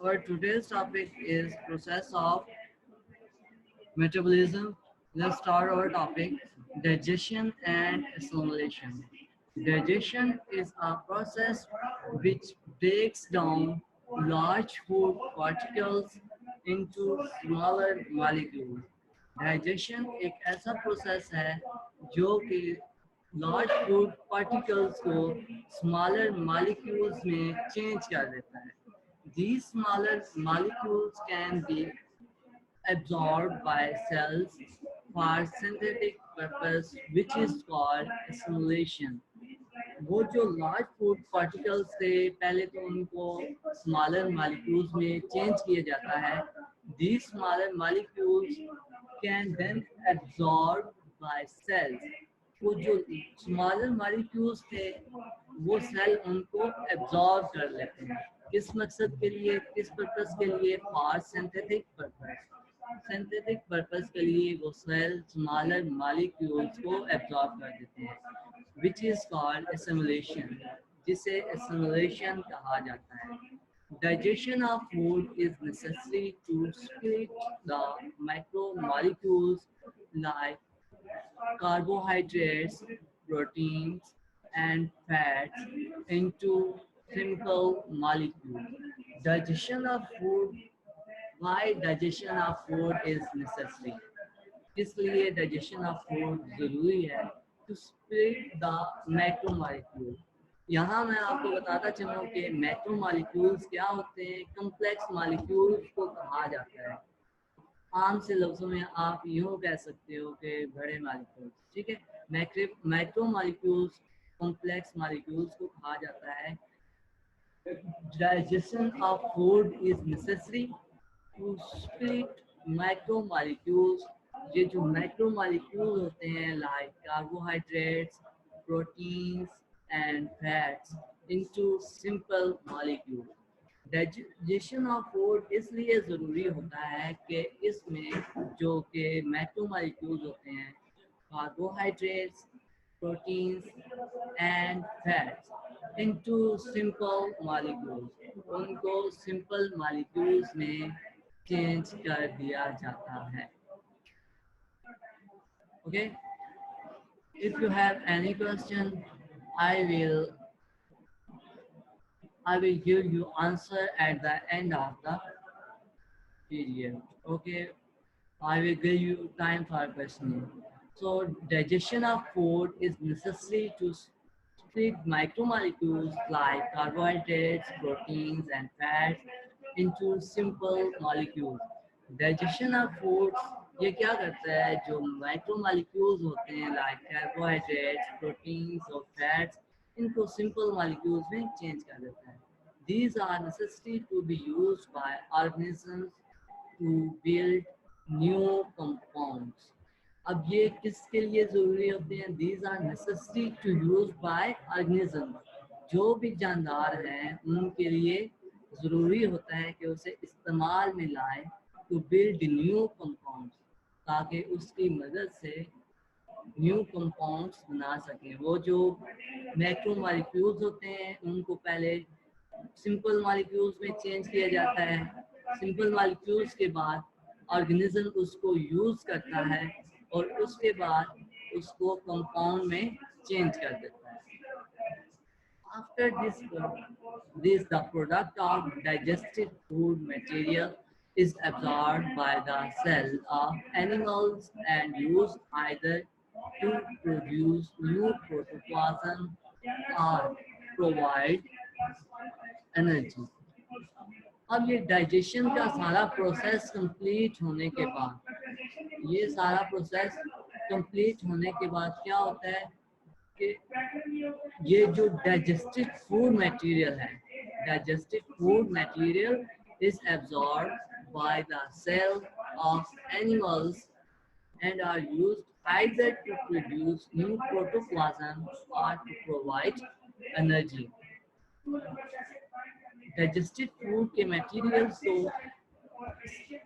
Our today's topic is process of metabolism. Let's start our topic, digestion and assimilation. Digestion is a process which breaks down large food particles into smaller molecules. Digestion एक ऐसा process है जो कि large food particles को smaller molecules में change कर देता है. These smaller molecules can be absorbed by cells for synthetic purpose, which is called assimilation. वो जो लार्ज फूड पार्टिकल्स थे पहले तो उनको स्मॉलर मॉलिक्यूल्स में चेंज किया जाता है. These smaller molecules can then absorbed by cells. वो जो स्मॉलर मॉलिक्यूल्स थे वो सेल उनको एब्जॉर्ब कर लेते हैं. किस मकसद के लिए, किस पर्पस के लिए? For synthetic purpose. Synthetic purpose के लिए वो सेल स्मॉलर मॉलिक्यूल्स को एब्जॉर्ब कर देते हैं, विच इज कॉल्ड assimilation, जिसे assimilation कहा जाता है. Digestion of food is necessary to split the macromolecules like carbohydrates, proteins, and fats into simple molecules. Digestion of food. Why digestion of food is necessary? किस लिए digestion of food जरूरी है? To split the macro molecule. यहाँ मैं आपको बताता चलूँ कि मैक्रो मॉलिक्यूल्स क्या होते हैं. कम्प्लेक्स मॉलिक्यूल्स को कहा जाता है. आम से लफ्ज़ों में आप यूँ कह सकते हो कि बड़े मॉलिक्यूल्स. ठीक है. मैक्रो मॉलिक्यूल्स, कम्प्लेक्स मॉलिक्यूल्स को कहा जाता है. Digestion of food is necessary to split micro molecules. ये जो माइक्रो मॉलिक्यूल होते हैं like carbohydrates, proteins and fats into simple molecule. Digestion of food इसलिए ज़रूरी होता है कि इसमें जो कि माइक्रो मॉलिक्यूल्स होते हैं, carbohydrates, proteins and fats into simple molecules. उनको simple molecules में change कर दिया जाता है. Okay. If you have any question, I will I will give you answer at the end of the period. Okay. I will give you time for questioning. So digestion of food is necessary to split micromolecules like carbohydrates, proteins, and fats into simple molecules. Digestion of foods ये क्या करता है? जो micromolecules होते हैं like carbohydrates, proteins और fats, इनको simple molecules में चेंज कर देता है. These are necessary to be used by organisms to build new compounds. अब ये किसके लिए ज़रूरी होते हैं? These are necessary to use by organisms. जो भी जानदार हैं उनके लिए ज़रूरी होता है कि उसे इस्तेमाल में लाएं to build new compounds, ताकि उसकी मदद से न्यू कंपाउंड्स बना सकें. वो जो मैक्रो मॉलिक्यूल्स होते हैं उनको पहले सिंपल मॉलिक्यूल्स में चेंज किया जाता है. सिंपल मॉलिक्यूल्स के बाद ऑर्गेनिज्म उसको यूज़ करता है और उसके बाद उसको कंपाउंड में चेंज कर देता है. After this the product of digested food material is absorbed by the cell of animals and used either to produce new protoplasm or provide energy. अब ये डाइजेशन का सारा प्रोसेस कंप्लीट होने के बाद, ये सारा प्रोसेस कंप्लीट होने के बाद क्या होता है कि ये जो डाइजेस्टेड फूड मटेरियल है, digested food material is absorbed by the cell of animals and are used either to produce new protoplasm or to provide energy. Digested food के मटेरियल्स को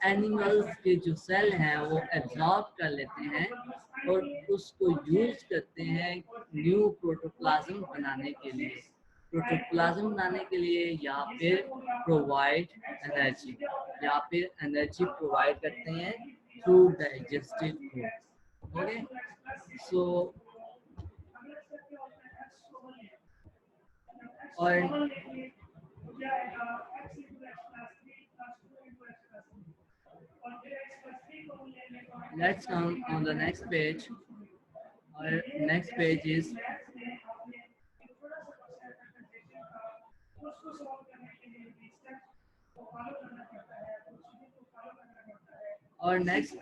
एनिमल्स के जो सेल हैं वो एब्जॉर्ब कर लेते हैं और उसको यूज करते हैं न्यू प्रोटोप्लाज्म बनाने के लिए. प्रोटोप्लाज्म बनाने के लिए या फिर प्रोवाइड एनर्जी या फिर एनर्जी प्रोवाइड करते हैं थ्रू डाइजेस्टिव फूड। ओके, सो और let's come on the next page. Our next page is our next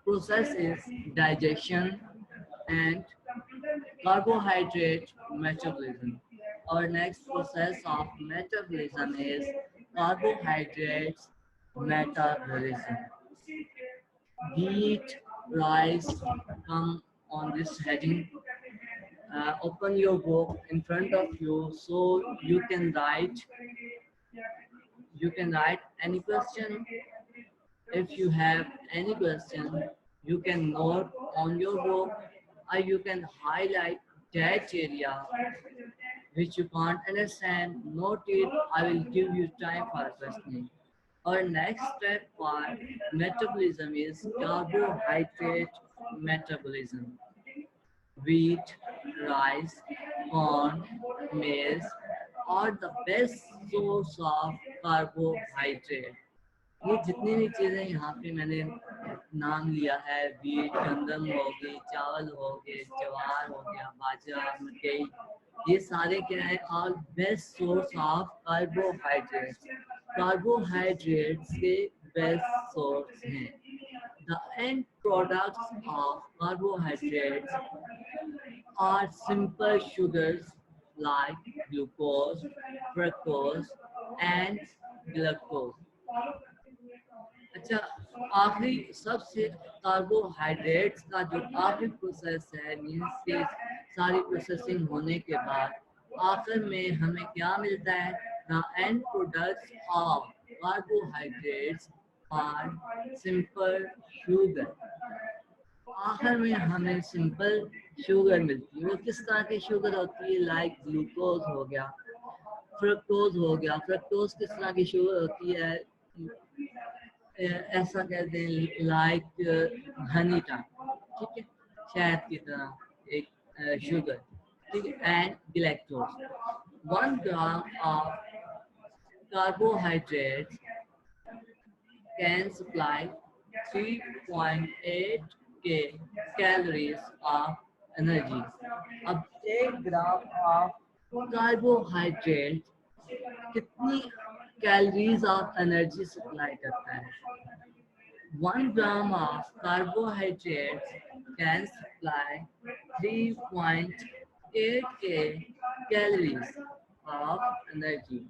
process is digestion and carbohydrate metabolism. Our next process of metabolism is carbohydrates metabolism. Wheat, rice come on this heading. Open your book in front of you so you can write any question. If you have any question, you can note on your book or you can highlight that area which you can't understand. Note it. I will give you time for questioning. Our next step for metabolism is carbohydrate metabolism. Wheat, rice, corn, maize are the best source of carbohydrate. ये जितनी भी चीज़ें यहाँ पे मैंने नाम लिया है, वीट, गंदम हो गई, चावल हो गए, ज्वार हो गया, बाजरा, मकई, ये सारे क्या है, are best source of carbohydrates. Carbohydrates के बेस्ट सोर्स हैं। The end products of carbohydrates are simple sugars like glucose, fructose, and galactose. अच्छा, आखिरी सबसे कार्बोहाइड्रेट्स का जो आखिरी प्रोसेस है, मीन्स के सारी प्रोसेसिंग होने के बाद आखिर में हमें क्या मिलता है? The end products of carbohydrates are simple sugar. आखिर में हमें सिंपल शुगर मिलती है। वो किस तरह की शुगर होती है? लाइक ग्लूकोज हो गया, फ्रक्टोज हो गया। फ्रक्टोज किस तरह की शुगर होती है? ऐसा कहते हैं लाइक हनी टाइप, ठीक है, शहद की तरह एक शुगर, ठीक है। And galactose, 1 gram of carbohydrate can supply 3.8 K calories of energy. अब 1 ग्राम ऑफ कार्बोहाइड्रेट कितनी कैलोरीज ऑफ एनर्जी सप्लाई करता है? 1 gram of carbohydrate can supply 3.8 K calories of energy.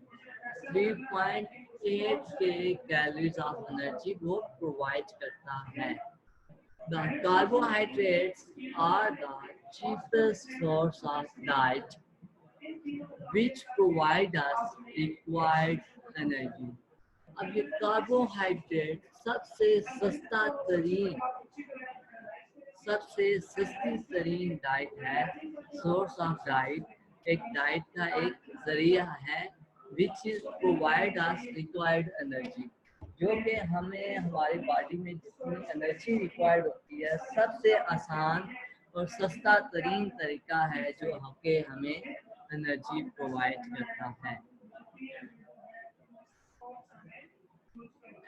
3.8 K calories of energy वो provide करता है। The carbohydrates are the cheapest source of diet which provide us required energy. अब ये carbohydrate सबसे सस्ती तरीन डाइट है, सोर्स ऑफ डाइट, एक डाइट का एक जरिया है which is provide us required energy, जो कि हमें हमारी बॉडी में जितनी एनर्जी रिक्वायर्ड होती है, सबसे आसान और सस्ता तरीन तरीका है जो हमें एनर्जी प्रोवाइड करता है।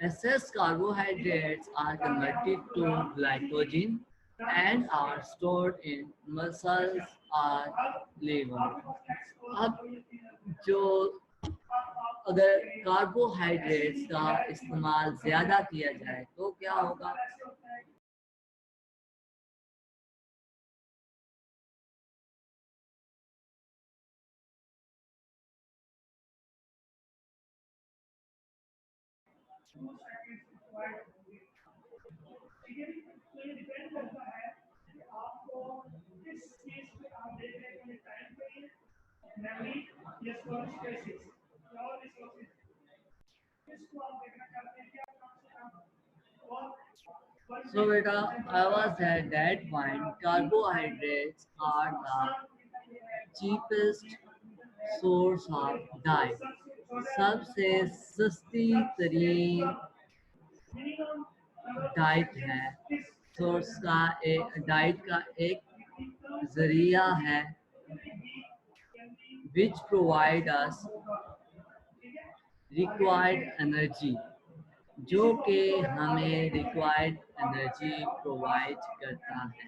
Excess carbohydrates are converted to glycogen and are stored in muscles or liver. अब जो अगर कार्बोहाइड्रेट्स का इस्तेमाल ज़्यादा किया जाए तो क्या होगा? So beta, I was at that point. Carbohydrates are the cheapest source of diet, सबसे सस्ती तरीन डाइट है, सोर्स का एक डाइट का एक जरिया है, which provide us required energy, जो कि हमें रिक्वायर्ड एनर्जी प्रोवाइड करता है.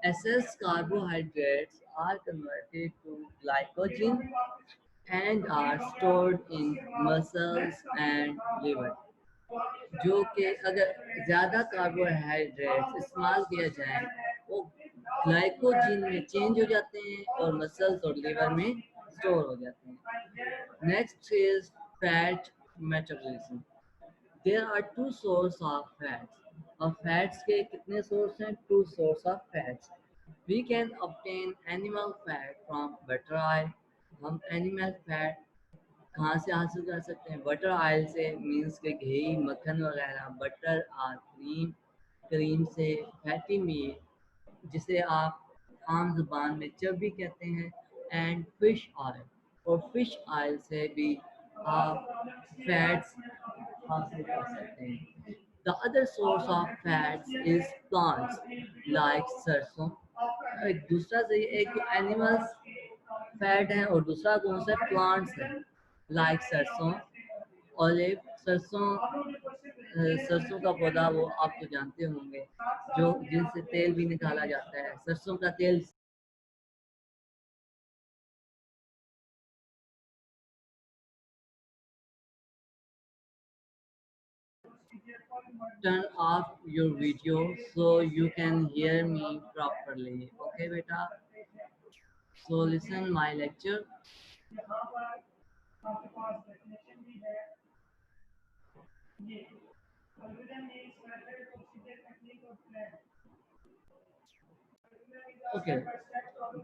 Excess carbohydrates are converted to glycogen and are stored in muscles and liver. जो कि अगर ज़्यादा कार्बोहाइड्रेट्स इस्तेमाल किया जाए वो ग्लाइकोजन में चेंज हो जाते हैं और मसल्स और लिवर में स्टोर हो जाते हैं. Next is fat metabolism. There are two source of fats. और फैट्स के कितने सोर्स हैं? Two source of fats. We can obtain animal fat from butter oil. हम एनिमल फैट कहाँ से हासिल कर सकते हैं? बटर ऑयल से, मीन्स के घी, मक्खन वगैरह, बटर और क्रीम, क्रीम से, फैटी मीट जिसे आप आम जुबान में चर्बी कहते हैं, एंड फिश ऑयल. और फिश ऑयल से भी आप फैट्स हासिल कर सकते हैं. The other source of fats is plants like सरसों. एक दूसरा से एक एनिमल्स फैट है और दूसरा कौन सा? प्लांट्स है, लाइक सरसों, ऑलिव. सरसों का पौधा वो आप तो जानते होंगे, जो जिनसे तेल भी निकाला जाता है. सरसों का तेल. Turn off your video so you can hear me properly. Okay, beta. So listen my lecture. Okay.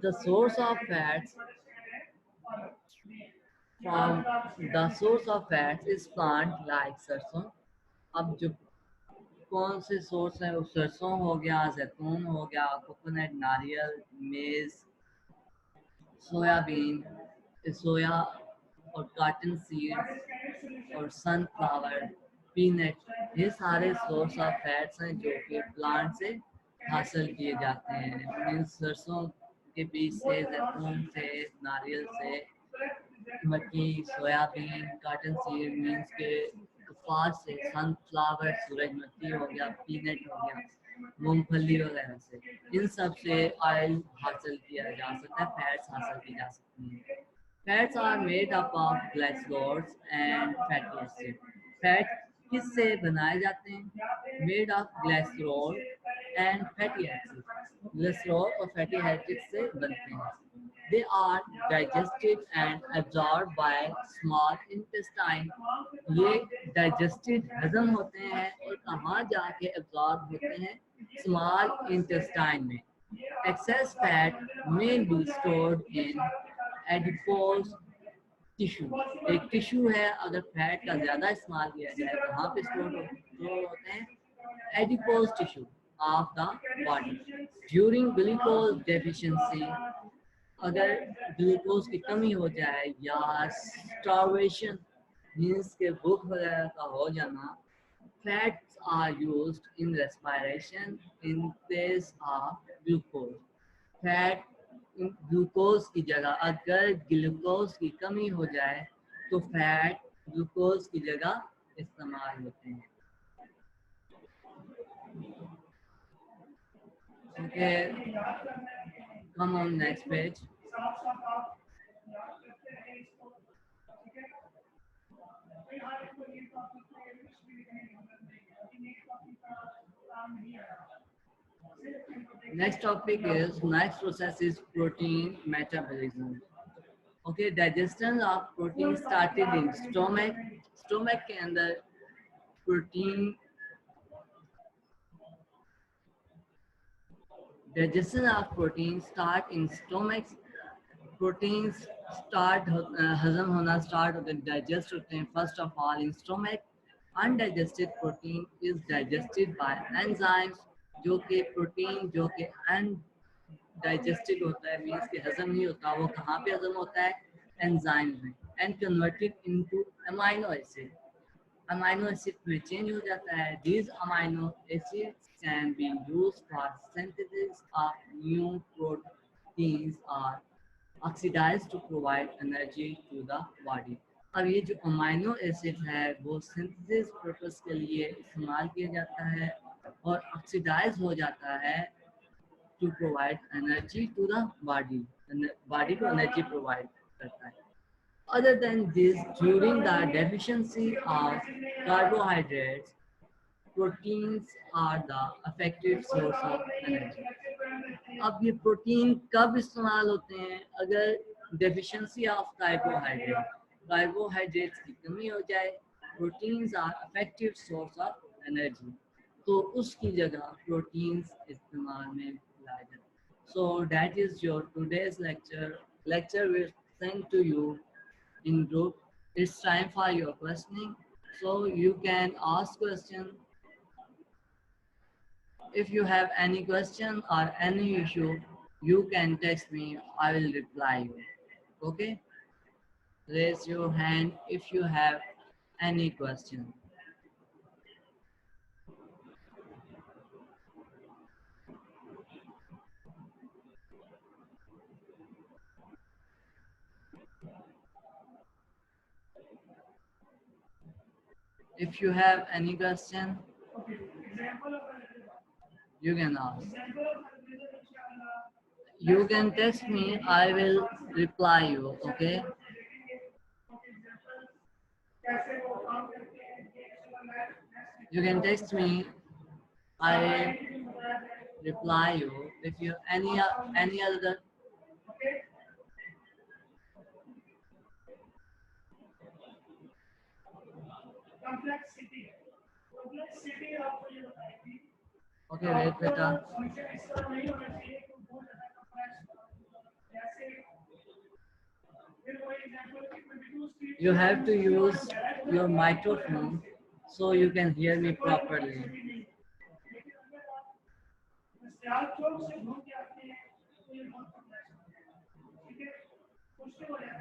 The source of fats from the source of fats is plant like सरसों. अब जो कौन से सोर्स हैं? वो सरसों हो गया, जैतून हो गया, कोकोनट, नारियल, मेज, सोयाबीन, सोया और कॉटन सीड्स और सनफ्लावर, पीनट. ये सारे सोर्स ऑफ फैट्स हैं जो कि प्लांट से हासिल किए जाते हैं. मीन्स सरसों के बीज से, जैतून से, नारियल से, मक्की, सोयाबीन, कॉटन सीड मीन्स के कपास से, सनफ्लावर, सूरजमुखी हो गया, पीनट हो गया, मूंगफली वगैरह से. इन सब से ऑयल हासिल किया जा सकता है, फैट्स हासिल की जा सकती हैं. Fats are made up of glycerols and fatty acid. Fat किससे बनाए जाते हैं? Made of glycerol and fatty acid. Glycerol और फैटी एसिड से बनते हैं. They are digested and absorbed by small intestine. ये digested हजम होते हैं और कहाँ जाके absorb होते हैं? Small intestine में. Excess fat may be stored in adipose tissue. एक टिश्यू है, अगर फैट का ज़्यादा इस्तेमाल किया जाए कहाँ पे स्टोर होते हैं? Adipose tissue of the body. During glucose deficiency, अगर ग्लूकोज की कमी हो जाए या स्टार्वेशन मीन्स के भूख वगैरह का हो जाना, fats are used in respiration in place of glucose. Fat glucose की जगह, अगर ग्लूकोज की कमी हो जाए तो फैट ग्लूकोज की जगह इस्तेमाल होते हैं. Okay, come on next page. Next process is protein metabolism. Okay, digestion of protein started in stomach. Stomach के अंदर protein, digestion of protein start in stomach. Protein start हजम होना स्टार्ट होते हैं, डाइजेस्ट होते हैं first of all in stomach. Undigested protein is digested by enzymes. जो कि प्रोटीन जो कि अनडाइजेस्टेड होता है, मीन्स कि हजम नहीं होता, वो कहाँ पे हजम होता है? एंजाइम में and converted into amino acid. Amino acid में चेंज हो जाता है। These amino acids can be used for synthesis of new proteins or oxidized to provide energy to the body। अब ये जो अमाइनो एसिड है वो सिंथेसिस पर्पस के लिए इस्तेमाल किया जाता है और ऑक्सीडाइज हो जाता है to provide energy to the body, and body को energy provide करता है। Other than this, during the deficiency of carbohydrates, proteins are the effective source of energy। अब ये प्रोटीन कब इस्तेमाल होते हैं? अगर डेफिशिएंसी ऑफ कार्बोहाइड्रेट्स की कमी हो जाए, proteins are effective source of energy, तो उसकी जगह प्रोटीन्स इस्तेमाल में लाए जाते हैं। So that is your today's lecture will send to you in group. It's time for your questioning. So you can ask question. If you have any question or any issue, you can text me. I will reply you. Okay? Raise your hand if you have any question. If you have any question, you can ask. You can text me. I will reply you. Okay? You can text me. I will reply you. If you any other. Okay, wait, beta. You have to use your microphone so you can hear me properly.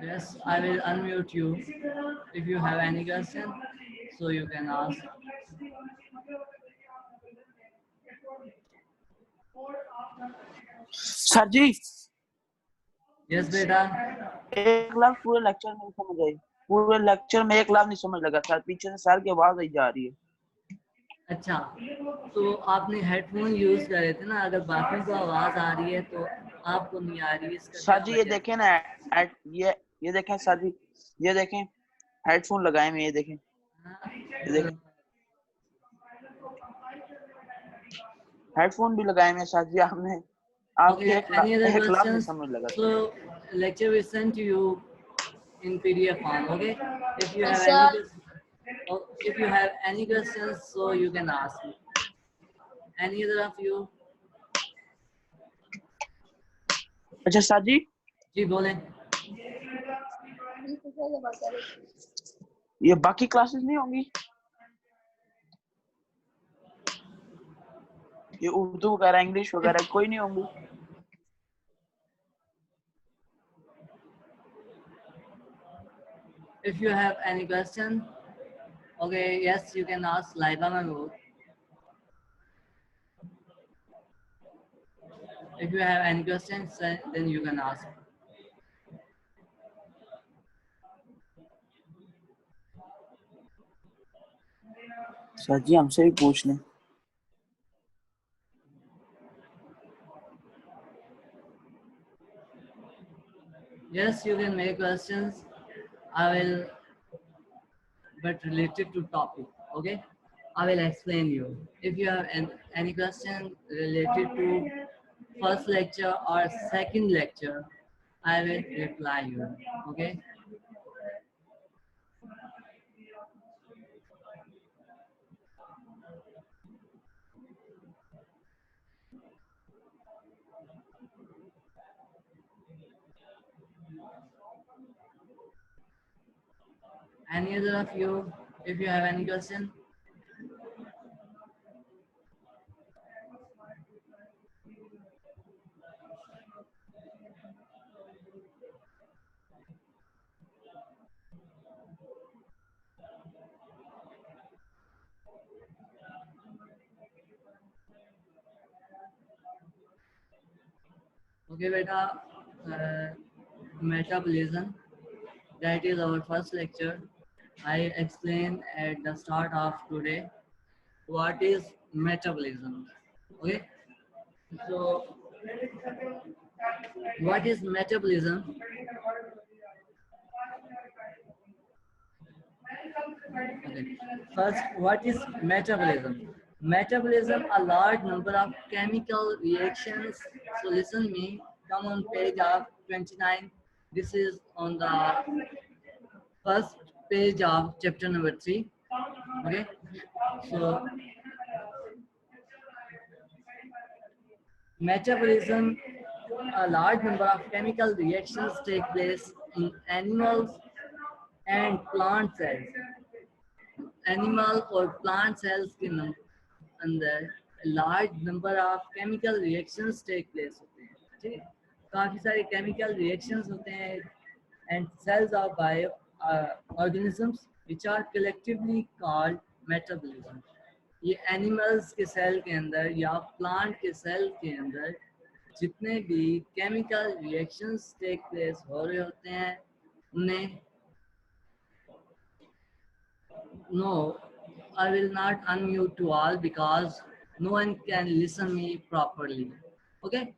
Yes, I will unmute you if you have any question, so you can ask. Sir ji Yes, beta. 1 lakh पूरे lecture में नहीं समझ आई। पूरे lecture में 1 लाख नहीं समझ लगा sir. पीछे से सर की आवाज आई जा रही है। अच्छा, तो आपने हेडफोन यूज करे थे ना, अगर बाकियों को आवाज आ रही है तो आपको नहीं आ रही है, इसका सर क्या जी ये वजह है? देखें ना, ये देखें सर जी, ये देखें हेडफोन लगाए में, ये देखें, ये देखें हेडफोन भी लगाए में सर जी आपने। आपके Okay, any other 1 लाख नहीं questions? समझ लगा। So lecture will send to you in PDF form. Okay, if you have Sir, if you have any questions, so you can ask me. Any other of you? अच्छा sir जी जी बोलें। ये बाकी classes नहीं होंगी? ये उर्दू वगैरह, इंग्लिश वगैरह कोई नहीं होंगी? If you have any question, okay, yes, you can ask Laiba Mahmood. If you have any questions, then you can ask. Sir ji हमसे भी पूछ लें। Yes, you can make questions. I will, but related to topic. Okay, I will explain you. If you have any question related to first lecture or second lecture, I will reply you. Okay. Any other of you, if you have any question? Okay, beta, metabolism. That is our first lecture. I explained at the start of today what is metabolism. Okay, so what is metabolism? Okay. First, what is metabolism? Metabolism, a large number of chemical reactions. So listen me, come on page of 29. This is on the first page of chapter number 3. Okay. So metabolism, a large number of chemical reactions take place in animals and plant cells. Animal और plant cells के अंदर large number of chemical reactions take place होते हैं, ठीक है? काफ़ी सारे chemical reactions होते हैं and cells of bio organisms which are collectively called metabolism. ये animals के cell के अंदर या plant के cell के अंदर जितने भी chemical reactions take place हो रहे होते हैं उन्हें No, I will not unmute to all because no one can listen me properly. Okay?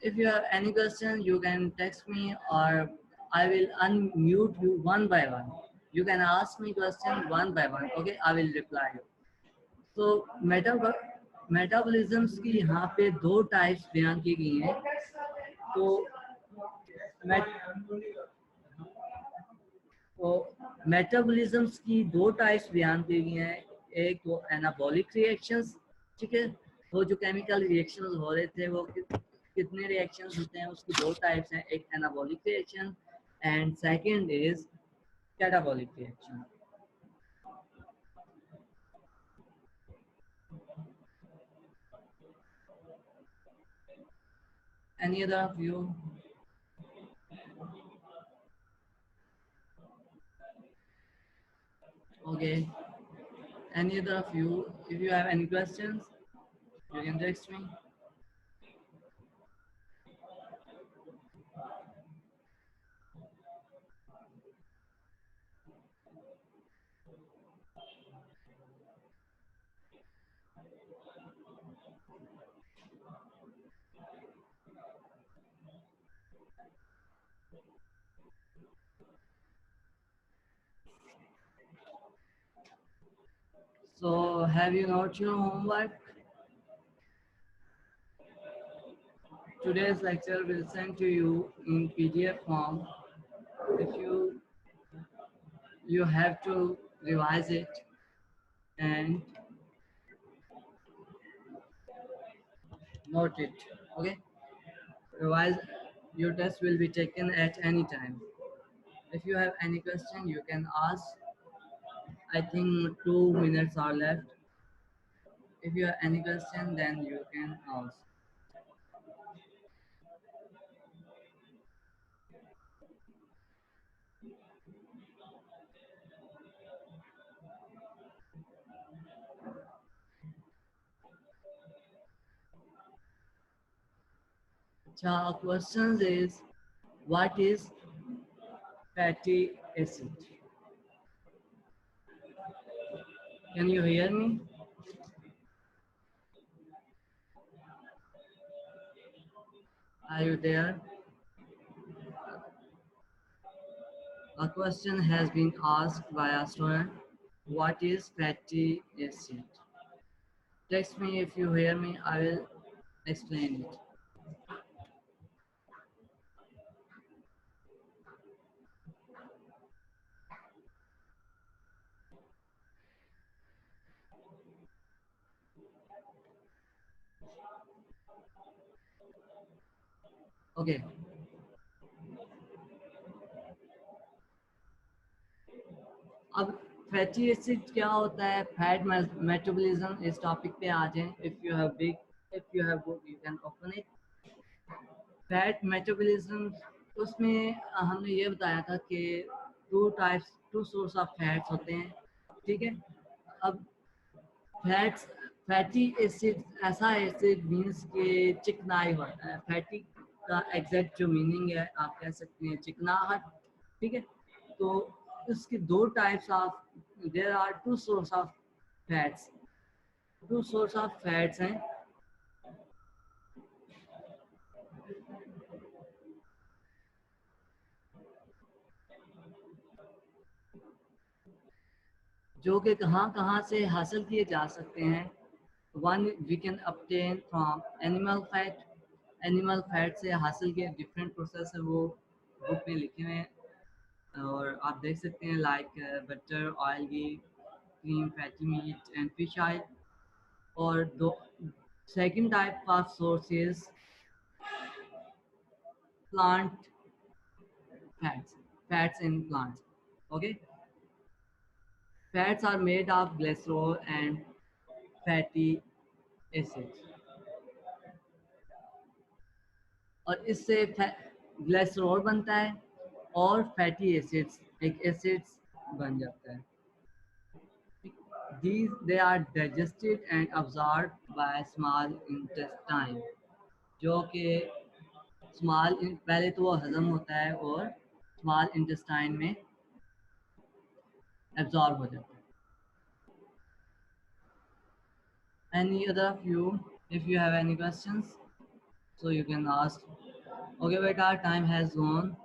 If you have any question, you can text me or I will unmute you one by one. You can ask me question one by one. Okay? I will reply you. So metabolisms की यहाँ पे दो types बयान की गई हैं. तो तो मेटाबॉलिज्म्स की दो टाइप्स बयान की गई हैं. एक तो एनाबॉलिक रिएक्शंस, ठीक है, वो जो केमिकल रिएक्शंस हो रहे थे वो कितने रिएक्शंस होते हैं उसकी दो टाइप्स हैं. एक anabolic reaction and second is catabolic reaction. Any other of you? Okay. Any other of you? If you have any questions, you can text me. So, have you noted your homework? Today's lecture will send to you in PDF form. If you have to revise it and note it. Okay. Revise. Your test will be taken at any time. If you have any question, you can ask. I think 2 minutes are left. If you have any question, then you can ask. So, questions is, what is fatty acid? Can you hear me? Are you there? A question has been asked by a student. What is fatty acid? Text me if you hear me. I will explain it. Okay. अब fatty acid क्या होता है, fat metabolism, इस topic पे आ जाएं. If you have book you can open it. Fat metabolism, उसमें हमने ये बताया था कि टू सोर्स ऑफ फैट्स होते हैं, ठीक है. अब फैटी एसिड ऐसा एसिड मीन्स के चिकनाई होता है. फैटी का एग्जैक्ट जो मीनिंग है आप कह सकते हैं चिकनाहट, ठीक है। तो इसके दो types of, there are two source of fats, two source of fats हैं। जो कि कहाँ कहाँ से हासिल किए जा सकते हैं। One we can obtain from animal fat, animal fat से हासिल किए डिफरेंट प्रोसेस है, वो बुक में लिखे हुए हैं और आप देख सकते हैं like butter, oil, ghee, cream, fatty meat and fish oil. और दो second type of sources plant fats, fats in plants, okay। Fats are made of glycerol and fatty acids, और इससे ग्लिसरॉल बनता है और फैटी एसिड्स, एक एसिड्स बन जाता है। These they are digested and absorbed by small intestine, जो कि पहले तो वो हजम होता है और स्मॉल इंटेस्टाइन में एब्जॉर्ब हो जाता है। Any other of you, if you have any questions, so you can ask. Okay, beta, time has gone.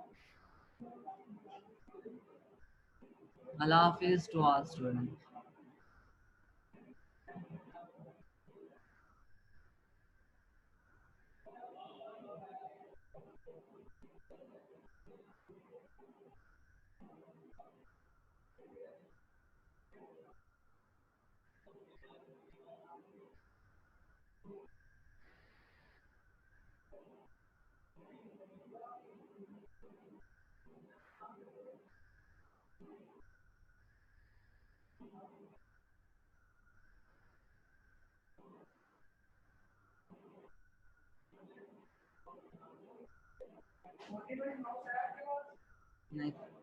Allah Hafiz to all students. Next.